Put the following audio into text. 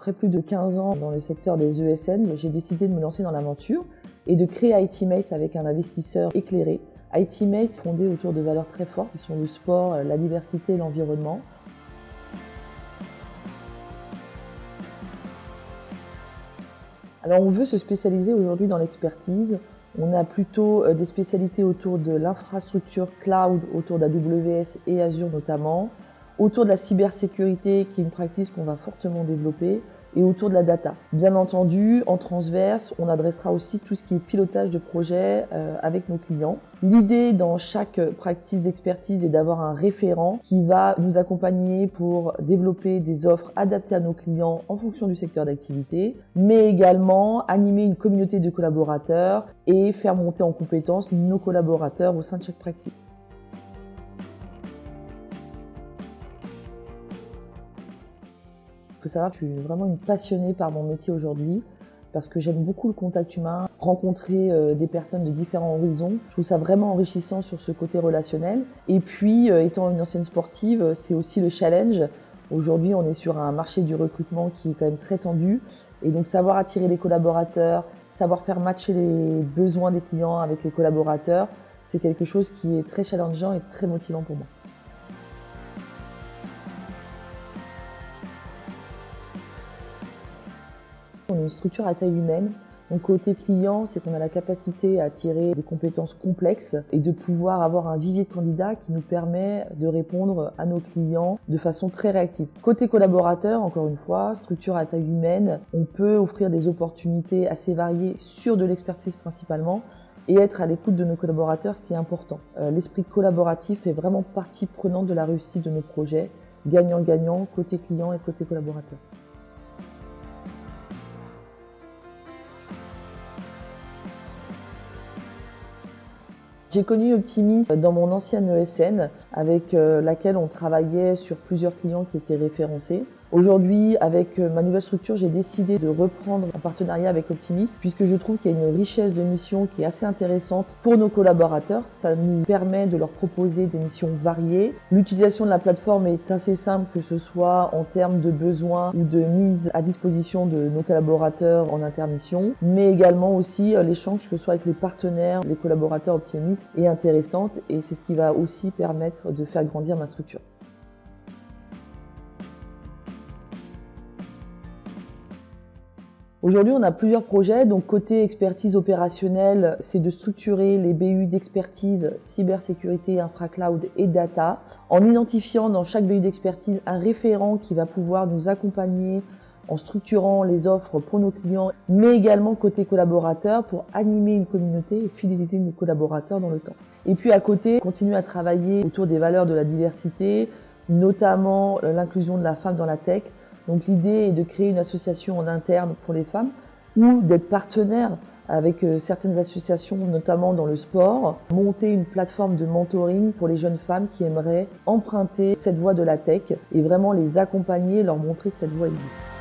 Après plus de 15 ans dans le secteur des ESN, j'ai décidé de me lancer dans l'aventure et de créer ITmates avec un investisseur éclairé. ITmates fondé autour de valeurs très fortes qui sont le sport, la diversité et l'environnement. Alors on veut se spécialiser aujourd'hui dans l'expertise. On a plutôt des spécialités autour de l'infrastructure cloud, autour d'AWS et Azure notamment, autour de la cybersécurité qui est une pratique qu'on va fortement développer, et autour de la data. Bien entendu, en transverse, on adressera aussi tout ce qui est pilotage de projet avec nos clients. L'idée dans chaque pratique d'expertise est d'avoir un référent qui va nous accompagner pour développer des offres adaptées à nos clients en fonction du secteur d'activité, mais également animer une communauté de collaborateurs et faire monter en compétences nos collaborateurs au sein de chaque pratique. Il faut savoir que je suis vraiment une passionnée par mon métier aujourd'hui parce que j'aime beaucoup le contact humain, rencontrer des personnes de différents horizons. Je trouve ça vraiment enrichissant sur ce côté relationnel. Et puis, étant une ancienne sportive, c'est aussi le challenge. Aujourd'hui, on est sur un marché du recrutement qui est quand même très tendu. Et donc, savoir attirer les collaborateurs, savoir faire matcher les besoins des clients avec les collaborateurs, c'est quelque chose qui est très challengeant et très motivant pour moi. On est une structure à taille humaine. Donc côté client, c'est qu'on a la capacité à attirer des compétences complexes et de pouvoir avoir un vivier de candidats qui nous permet de répondre à nos clients de façon très réactive. Côté collaborateur, encore une fois, structure à taille humaine, on peut offrir des opportunités assez variées sur de l'expertise principalement et être à l'écoute de nos collaborateurs, ce qui est important. L'esprit collaboratif est vraiment partie prenante de la réussite de nos projets, gagnant-gagnant côté client et côté collaborateur. J'ai connu Optimis dans mon ancienne ESN avec laquelle on travaillait sur plusieurs clients qui étaient référencés. Aujourd'hui, avec ma nouvelle structure, j'ai décidé de reprendre un partenariat avec Optimis puisque je trouve qu'il y a une richesse de missions qui est assez intéressante pour nos collaborateurs. Ça nous permet de leur proposer des missions variées. L'utilisation de la plateforme est assez simple, que ce soit en termes de besoins ou de mise à disposition de nos collaborateurs en intermission, mais également aussi l'échange que ce soit avec les partenaires, les collaborateurs Optimis est intéressante et c'est ce qui va aussi permettre de faire grandir ma structure. Aujourd'hui, on a plusieurs projets. Donc, côté expertise opérationnelle, c'est de structurer les BU d'expertise cybersécurité, infracloud et data, en identifiant dans chaque BU d'expertise un référent qui va pouvoir nous accompagner en structurant les offres pour nos clients, mais également côté collaborateurs pour animer une communauté et fidéliser nos collaborateurs dans le temps. Et puis à côté, continuer à travailler autour des valeurs de la diversité, notamment l'inclusion de la femme dans la tech. Donc l'idée est de créer une association en interne pour les femmes ou d'être partenaire avec certaines associations, notamment dans le sport, monter une plateforme de mentoring pour les jeunes femmes qui aimeraient emprunter cette voie de la tech et vraiment les accompagner, leur montrer que cette voie existe.